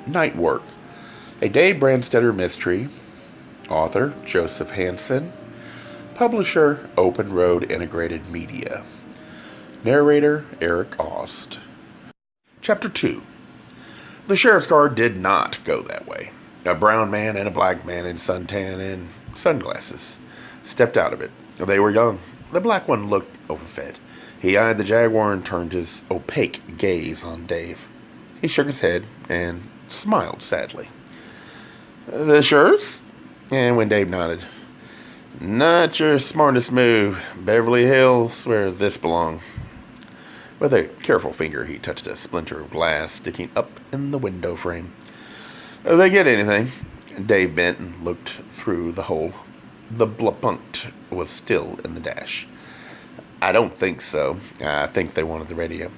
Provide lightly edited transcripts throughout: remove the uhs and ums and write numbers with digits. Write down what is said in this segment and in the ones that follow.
Nightwork, a Dave Brandstetter mystery. Author Joseph Hansen. Publisher Open Road Integrated Media. Narrator Eric Aust. Chapter 2. The sheriff's car did not go that way. A brown man and a black man in suntan and sunglasses stepped out of it. They were young. The black one looked overfed. He eyed the Jaguar and turned his opaque gaze on Dave. He shook his head and smiled sadly. The sheriff's? And when Dave nodded, not your smartest move. Beverly Hills, where this belongs. With a careful finger, he touched a splinter of glass sticking up in the window frame. They get anything? Dave bent and looked through the hole. The blunpunct was still in the dash. I don't think so. I think they wanted the radio.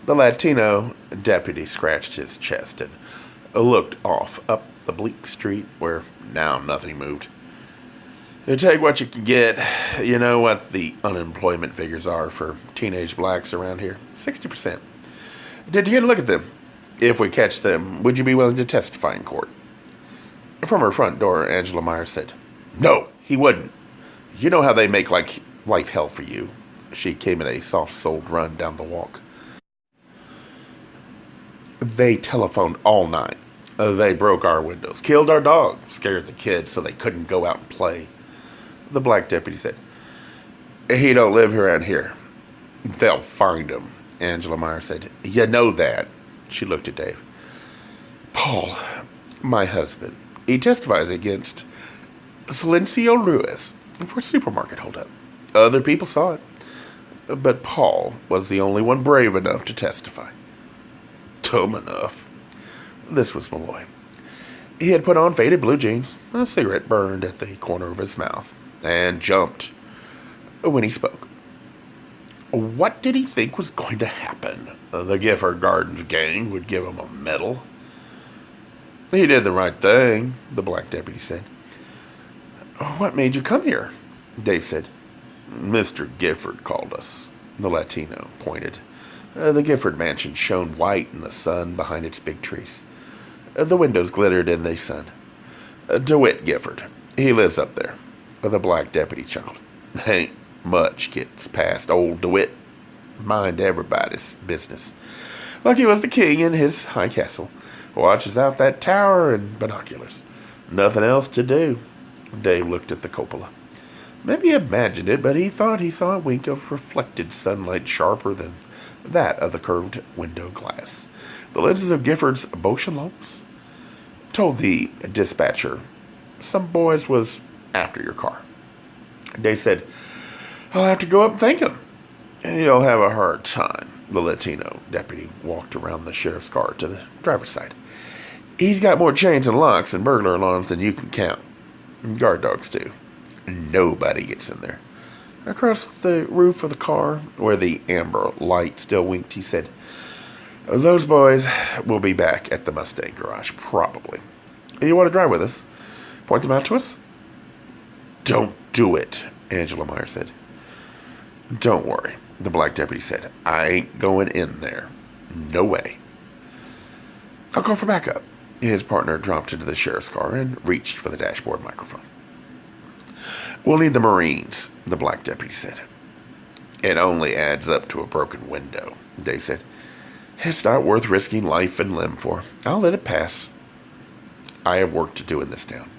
The Latino deputy scratched his chest and looked off up the bleak street where now nothing moved. You take what you can get. You know what the unemployment figures are for teenage blacks around here? 60%. Did you get a look at them? If we catch them, would you be willing to testify in court? From her front door, Angela Myers said, No, he wouldn't. You know how they make life hell for you. She came in a soft-souled run down the walk. They telephoned all night. They broke our windows, killed our dog, scared the kids so they couldn't go out and play. The black deputy said, He don't live around here. They'll find him, Angela Myers said. You know that. She looked at Dave. Paul, my husband, he testifies against Silencio Ruiz for supermarket holdup. Other people saw it, but Paul was the only one brave enough to testify. Dumb enough. This was Malloy. He had put on faded blue jeans, a cigarette burned at the corner of his mouth, and jumped when he spoke. What did he think was going to happen? The Gifford Gardens gang would give him a medal. He did the right thing, the black deputy said. What made you come here? Dave said. Mr. Gifford called us. The Latino pointed. The Gifford mansion shone white in the sun behind its big trees. The windows glittered in the sun. DeWitt Gifford. He lives up there. The black deputy chuckled. Ain't much gets past old DeWitt. Mind everybody's business. Like he was the king in his high castle. Watches out that tower and binoculars. Nothing else to do. Dave looked at the cupola. Maybe he imagined it, but he thought he saw a wink of reflected sunlight sharper than that of the curved window glass. The lenses of Gifford's Beauchamps told the dispatcher some boys was after your car. Dave said, I'll have to go up and thank him. You'll have a hard time. The Latino deputy walked around the sheriff's car to the driver's side. He's got more chains and locks and burglar alarms than you can count. Guard dogs too. Nobody gets in there. Across the roof of the car, where the amber light still winked, he said, Those boys will be back at the Mustang garage, probably. You want to drive with us? Point them out to us? Don't do it, Angela Myers said. Don't worry, the black deputy said. I ain't going in there. No way. I'll call for backup. His partner dropped into the sheriff's car and reached for the dashboard microphone. We'll need the Marines, the black deputy said. It only adds up to a broken window, Dave said. It's not worth risking life and limb for. I'll let it pass. I have work to do in this town.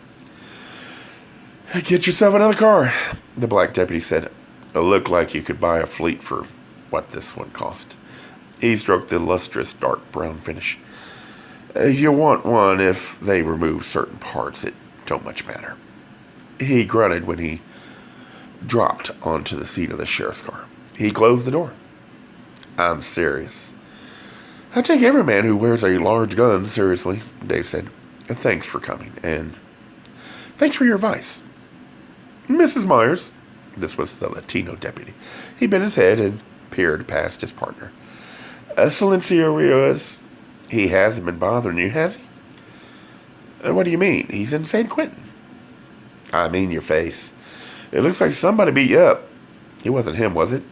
Get yourself another car, the black deputy said. It looked like you could buy a fleet for what this one cost. He stroked the lustrous dark brown finish. You want one if they remove certain parts. It don't much matter. He grunted when he dropped onto the seat of the sheriff's car. He closed the door. I'm serious. I take every man who wears a large gun seriously, Dave said. Thanks for coming, and thanks for your advice. Mrs. Myers. This was the Latino deputy. He bent his head and peered past his partner. Silencio Ruiz. He hasn't been bothering you, has he? What do you mean? He's in San Quentin. I mean your face. It looks like somebody beat you up. It wasn't him, was it?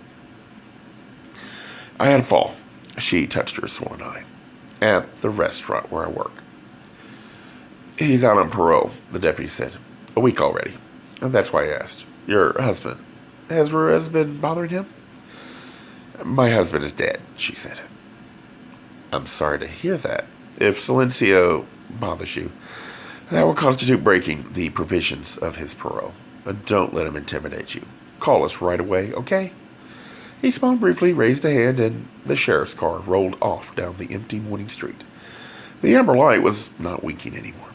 I had a fall. She touched her swollen eye. At the restaurant where I work. He's out on parole, the deputy said. A week already. And that's why I asked. Your husband. Has Ruiz been bothering him? My husband is dead, she said. I'm sorry to hear that. If Silencio bothers you, that will constitute breaking the provisions of his parole. Don't let him intimidate you. Call us right away, okay? He smiled briefly, raised a hand, and the sheriff's car rolled off down the empty morning street. The amber light was not winking anymore.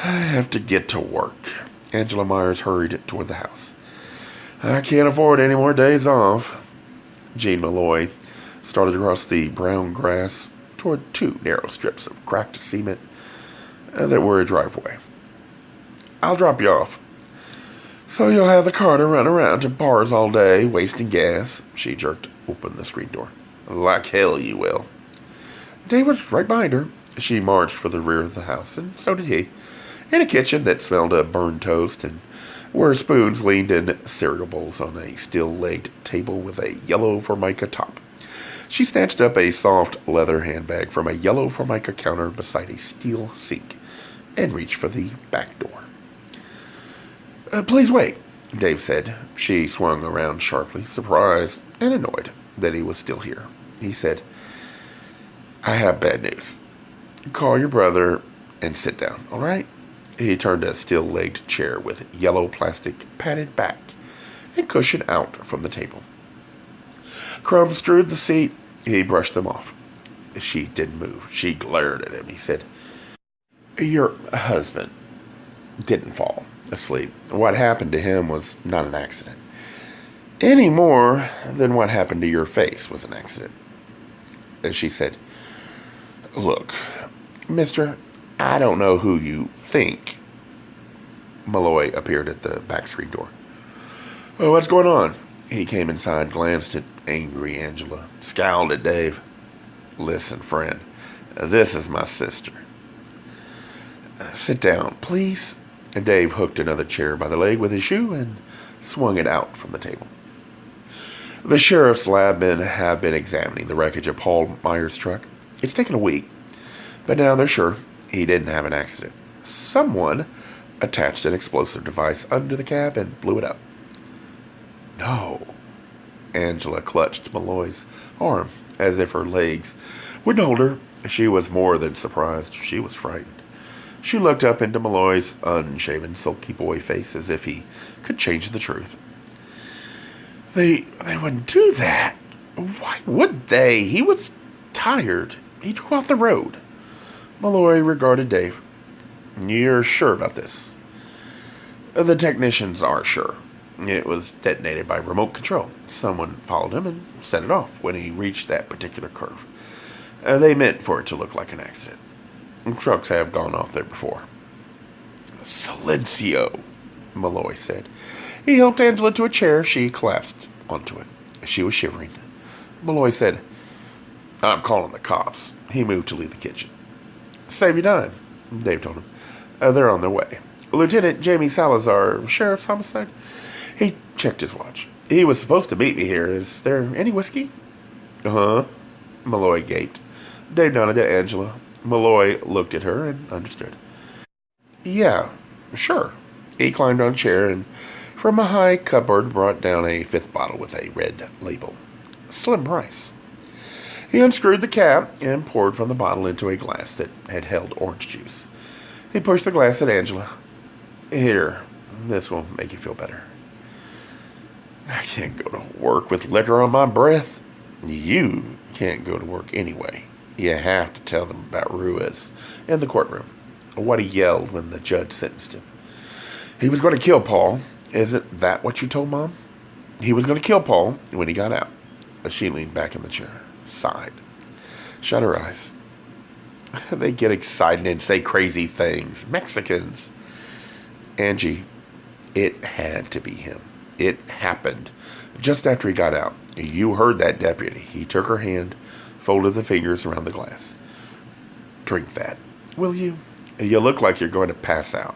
I have to get to work. Angela Myers hurried toward the house. I can't afford any more days off. Jean Malloy started across the brown grass toward two narrow strips of cracked cement that were a driveway. I'll drop you off. So you'll have the car to run around to bars all day, wasting gas. She jerked open the screen door. Like hell you will. Dave was right behind her. She marched for the rear of the house, and so did he, in a kitchen that smelled of burned toast and where spoons leaned in cereal bowls on a steel-legged table with a yellow Formica top. She snatched up a soft leather handbag from a yellow Formica counter beside a steel sink and reached for the back door. Please wait, Dave said. She swung around sharply, surprised and annoyed that he was still here. He said, I have bad news. Call your brother and sit down, all right? He turned a steel-legged chair with yellow plastic padded back and cushion out from the table. Crumbs strewed the seat. He brushed them off. She didn't move. She glared at him. He said, Your husband didn't fall asleep. What happened to him was not an accident. Any more than what happened to your face was an accident. And she said, Look, mister, I don't know who you think. Malloy appeared at the back screen door. Oh, what's going on? He came inside, glanced at angry Angela, scowled at Dave. Listen, friend, this is my sister. Sit down, please. And Dave hooked another chair by the leg with his shoe and swung it out from the table. The sheriff's lab men have been examining the wreckage of Paul Myers' truck. It's taken a week, but now they're sure he didn't have an accident. Someone attached an explosive device under the cab and blew it up. No. Angela clutched Malloy's arm as if her legs wouldn't hold her. She was more than surprised. She was frightened. She looked up into Malloy's unshaven, sulky boy face as if he could change the truth. They wouldn't do that. Why would they? He was tired. He drove off the road. Malloy regarded Dave. You're sure about this? The technicians are sure. It was detonated by remote control. Someone followed him and set it off when he reached that particular curve. They meant for it to look like an accident. Trucks have gone off there before. Silencio, Malloy said. He helped Angela to a chair. She collapsed onto it. She was shivering. Malloy said, I'm calling the cops. He moved to leave the kitchen. Save you time, Dave told him. They're on their way. Lieutenant Jamie Salazar, Sheriff's Homicide. He checked his watch. He was supposed to meet me here. Is there any whiskey? Uh-huh. Malloy gaped. Dave nodded at Angela. Malloy looked at her and understood. Yeah, sure. He climbed on a chair and from a high cupboard brought down a fifth bottle with a red label. Slim price. He unscrewed the cap and poured from the bottle into a glass that had held orange juice. He pushed the glass at Angela. Here, this will make you feel better. I can't go to work with liquor on my breath. You can't go to work anyway. You have to tell them about Ruiz in the courtroom. What he yelled when the judge sentenced him. He was going to kill Paul. Isn't that what you told Mom? He was going to kill Paul when he got out. She leaned back in the chair, sighed, shut her eyes. They get excited and say crazy things. Mexicans. Angie, it had to be him. It happened just after he got out. You heard that deputy. He took her hand, folded the fingers around the glass. Drink that, will you? You look like you're going to pass out.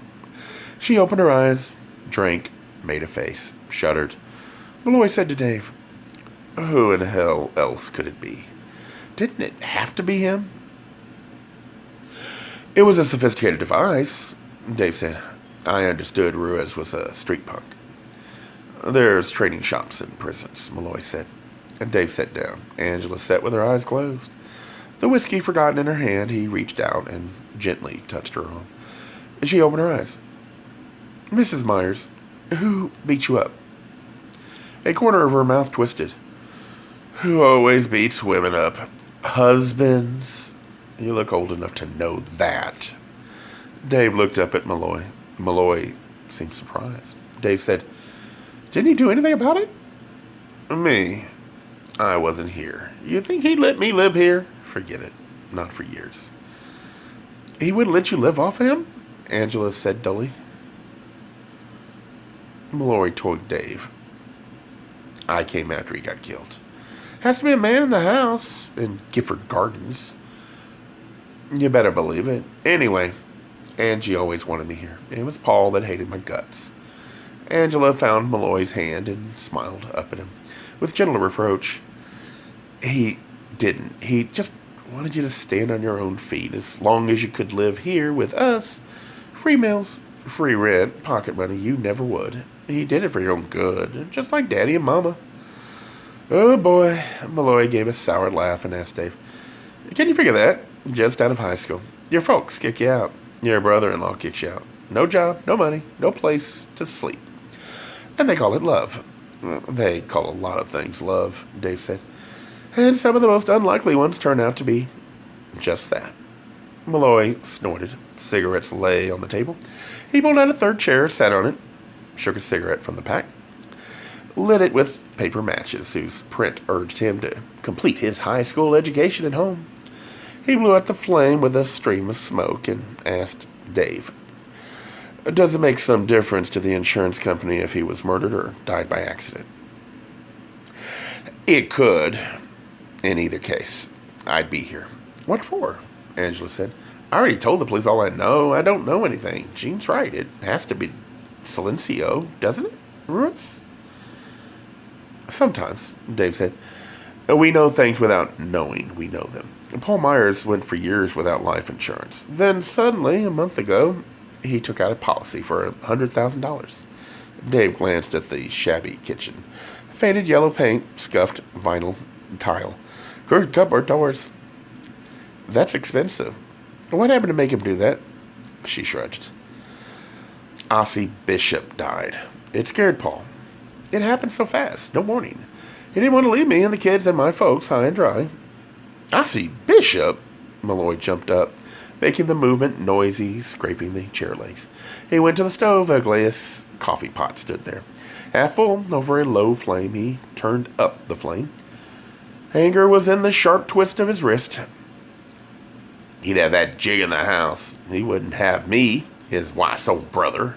She opened her eyes, drank, made a face, shuddered. Malloy said to Dave, who in hell else could it be? Didn't it have to be him? It was a sophisticated device, Dave said. I understood Ruiz was a street punk. There's training shops and prisons, Malloy said. And Dave sat down. Angela sat with her eyes closed. The whiskey forgotten in her hand, he reached out and gently touched her arm. She opened her eyes. Mrs. Myers, who beat you up? A corner of her mouth twisted. Who always beats women up? Husbands. You look old enough to know that. Dave looked up at Malloy. Malloy seemed surprised. Dave said, Didn't he do anything about it? Me? I wasn't here. You think he'd let me live here? Forget it. Not for years. He wouldn't let you live off of him? Angela said dully. Malloy told Dave. I came after he got killed. Has to be a man in the house in Gifford Gardens. You better believe it. Anyway, Angie always wanted me here. It was Paul that hated my guts. Angela found Malloy's hand and smiled up at him with gentle reproach. He didn't. He just wanted you to stand on your own feet as long as you could live here with us. Free meals, free rent, pocket money, you never would. He did it for your own good, just like Daddy and Mama. Oh boy, Malloy gave a sour laugh and asked Dave, Can you figure that? Just out of high school. Your folks kick you out. Your brother-in-law kicks you out. No job, no money, no place to sleep. And they call it love. They call a lot of things love, Dave said. And some of the most unlikely ones turn out to be just that. Malloy snorted. Cigarettes lay on the table. He pulled out a third chair, sat on it, shook a cigarette from the pack, lit it with paper matches whose print urged him to complete his high school education at home. He blew out the flame with a stream of smoke and asked Dave, Does it make some difference to the insurance company if he was murdered or died by accident? It could. In either case, I'd be here. What for? Angela said. I already told the police all I know. I don't know anything. Jean's right. It has to be Silencio, doesn't it, Ruiz? Sometimes, Dave said. We know things without knowing we know them. Paul Myers went for years without life insurance. Then suddenly, a month ago, he took out a policy for $100,000. Dave glanced at the shabby kitchen. Faded yellow paint, scuffed vinyl tile, crooked cupboard doors. That's expensive. What happened to make him do that? She shrugged. Ossie Bishop died. It scared Paul. It happened so fast, no warning. He didn't want to leave me and the kids and my folks high and dry. Ossie Bishop? Malloy jumped up, making the movement noisy, scraping the chair legs. He went to the stove. A glass coffee pot stood there. Half full, over a low flame, he turned up the flame. Anger was in the sharp twist of his wrist. He'd have that jig in the house. He wouldn't have me, his wife's own brother.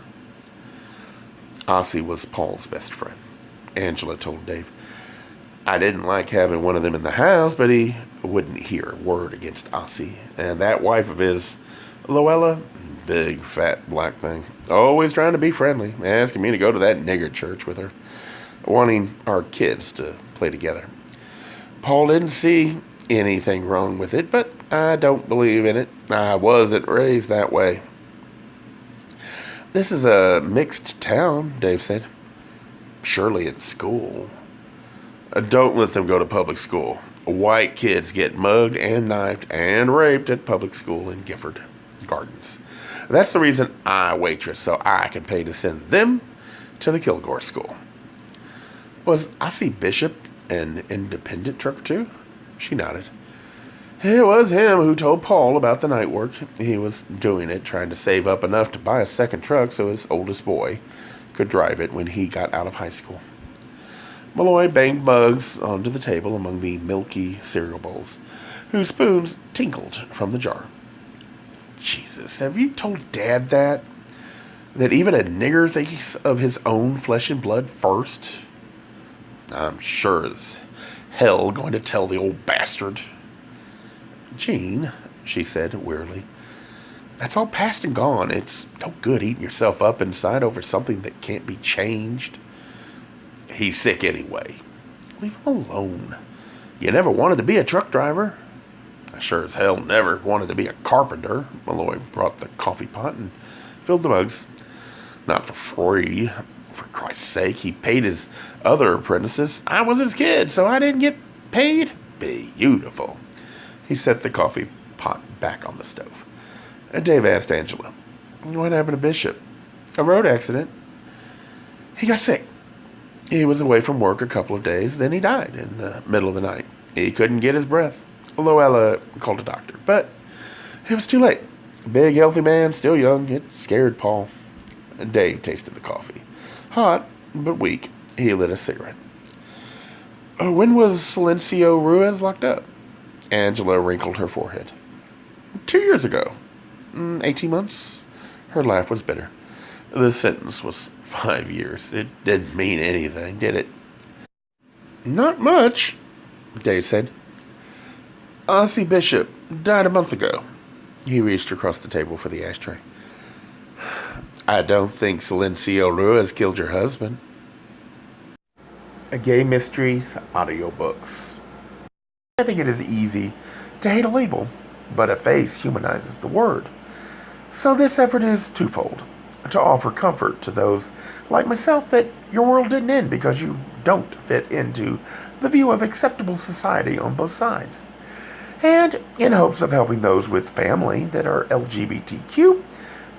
Ossie was Paul's best friend, Angela told Dave. I didn't like having one of them in the house, but he wouldn't hear a word against Ossie. And that wife of his, Luella, big, fat, black thing, always trying to be friendly, asking me to go to that nigger church with her, wanting our kids to play together. Paul didn't see anything wrong with it, but I don't believe in it. I wasn't raised that way. This is a mixed town, Dave said. Surely in school. Don't let them go to public school. White kids get mugged and knifed and raped at public school in Gifford Gardens. That's the reason I waitress, so I can pay to send them to the Kilgore school. Was Ossie Bishop an independent trucker too? She nodded. It was him who told Paul about the night work. He was doing it, trying to save up enough to buy a second truck so his oldest boy could drive it when he got out of high school. Malloy banged mugs onto the table among the milky cereal bowls, whose spoons tinkled from the jar. Jesus, have you told Dad that? That even a nigger thinks of his own flesh and blood first? I'm sure as hell going to tell the old bastard. Jean, she said wearily, that's all past and gone. It's no good eating yourself up inside over something that can't be changed. He's sick anyway. Leave him alone. You never wanted to be a truck driver. I sure as hell never wanted to be a carpenter. Malloy brought the coffee pot and filled the mugs. Not for free. For Christ's sake, he paid his other apprentices. I was his kid, so I didn't get paid. Beautiful. He set the coffee pot back on the stove. And Dave asked Angela, what happened to Bishop? A road accident. He got sick. He was away from work a couple of days, then he died in the middle of the night. He couldn't get his breath. Luella called a doctor, but it was too late. Big, healthy man, still young. It scared Paul. Dave tasted the coffee. Hot, but weak. He lit a cigarette. When was Silencio Ruiz locked up? Angela wrinkled her forehead. 2 years ago. 18 months? Her laugh was bitter. The sentence was 5 years. It didn't mean anything, did it? Not much, Dave said. Ossie Bishop died a month ago. He reached across the table for the ashtray. I don't think Silencio Ruiz killed your husband. Gay Mysteries audiobooks. I think it is easy to hate a label, but a face humanizes the word. So this effort is twofold. To offer comfort to those like myself that your world didn't end because you don't fit into the view of acceptable society on both sides. And in hopes of helping those with family that are LGBTQ,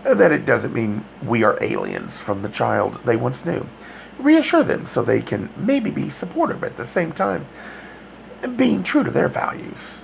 that it doesn't mean we are aliens from the child they once knew. Reassure them so they can maybe be supportive at the same time, being true to their values.